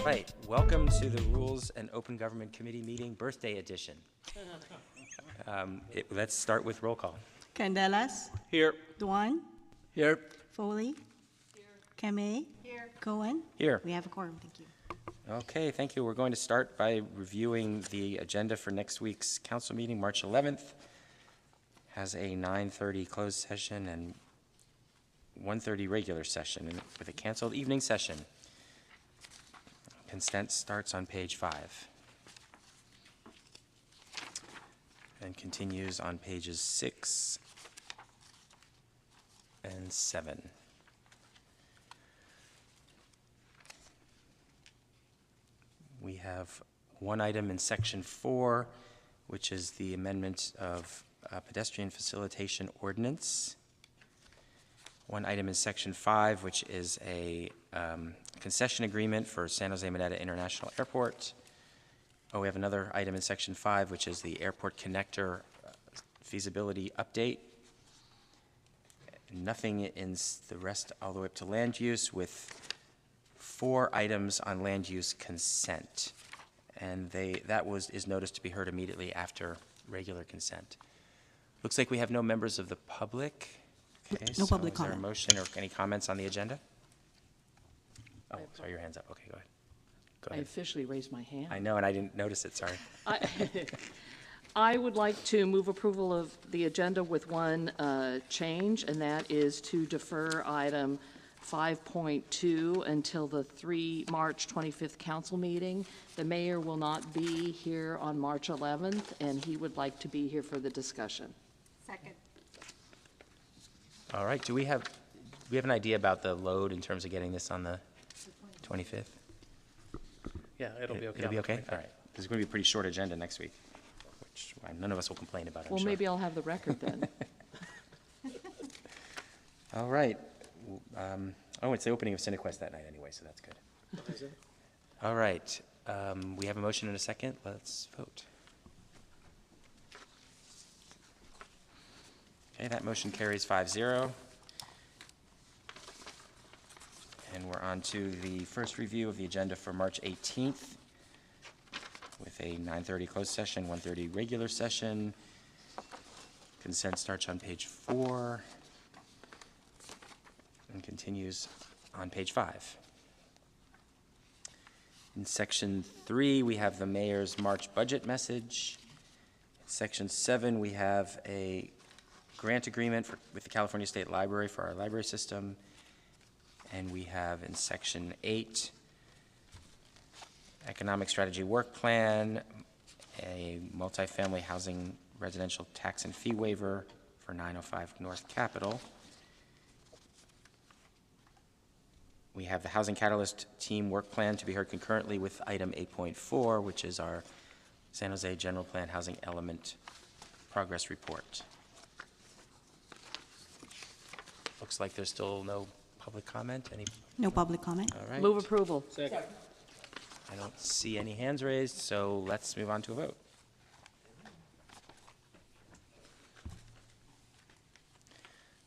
right, welcome to the Rules and Open Government Committee meeting, birthday edition. Let's start with roll call. Candelas. Here. Duan. Here. Foley. Here. Kamei. Here. Cohen. Here. We have a quorum. Thank you. Okay, thank you. We're going to start by reviewing the agenda for next week's council meeting, March 11th. Has a 9:30 closed session and 1:30 regular session with a canceled evening session. Consent starts on page 5 and continues on pages 6 and 7. We have one item in section 4, which is the amendment of pedestrian facilitation ordinance. One item in section 5, which is a concession agreement for San Jose Moneta International Airport. Oh, we have another item in section 5, which is the airport connector feasibility update. Nothing in the rest all the way up to land use, with 4 items on land use consent. And is noticed to be heard immediately after regular consent. Looks like we have no members of the public. Okay, No public is there a comment. motion or any comments on the agenda? Oh, sorry, your hand's up. Okay, go ahead. Go I ahead. officially raised my hand. I know, and I didn't notice it, sorry. I would like to move approval of the agenda with one change, and that is to defer item 5.2 until the March 25th council meeting. The mayor will not be here on March 11th, and he would like to be here for the discussion. Second. All right, do we have an idea about the load in terms of getting this on the 25th? Yeah, it'll be okay. It'll be okay? All right. There's going to be a pretty short agenda next week, which none of us will complain about, I'm Well, sure. maybe I'll have the record then. All right. It's the opening of CineQuest that night anyway, so that's good. All right. We have a motion and a second. Let's vote. Okay, that motion carries 5-0. And we're on to the first review of the agenda for March 18th with a 9:30 closed session, 1:30 regular session. Consent starts on page 4 and continues on page 5. In section 3, we have the mayor's March budget message. In section 7, we have a grant agreement with the California State Library for our library system. And we have in section 8, economic strategy work plan, a multifamily housing residential tax and fee waiver for 905 North Capitol. We have the Housing Catalyst team work plan to be heard concurrently with item 8.4, which is our San Jose General Plan Housing Element Progress Report. Looks like there's still no public comment. No public comment. All right. Move approval. Second. I don't see any hands raised, so let's move on to a vote.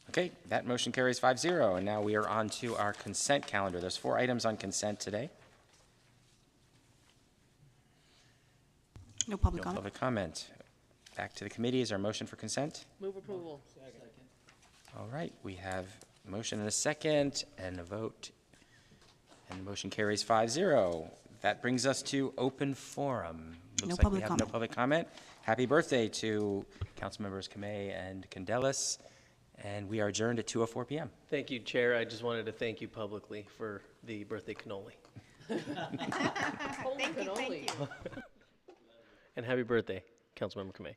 Okay, that motion carries 5-0, and now we are on to our consent calendar. There's 4 items on consent today. No public No comment. public comment. Back to the committee. Is there a motion for consent? Move approval. All right, we have a motion and a second and a vote, and the motion carries 5-0. That brings us to open forum. Looks like we have no public comment. Happy birthday to council members Kamei and Candelas, and we are adjourned at 2:04 p.m. Thank you, Chair. I just wanted to thank you publicly for the birthday cannoli. Thank you. And happy birthday, Councilmember Kamei.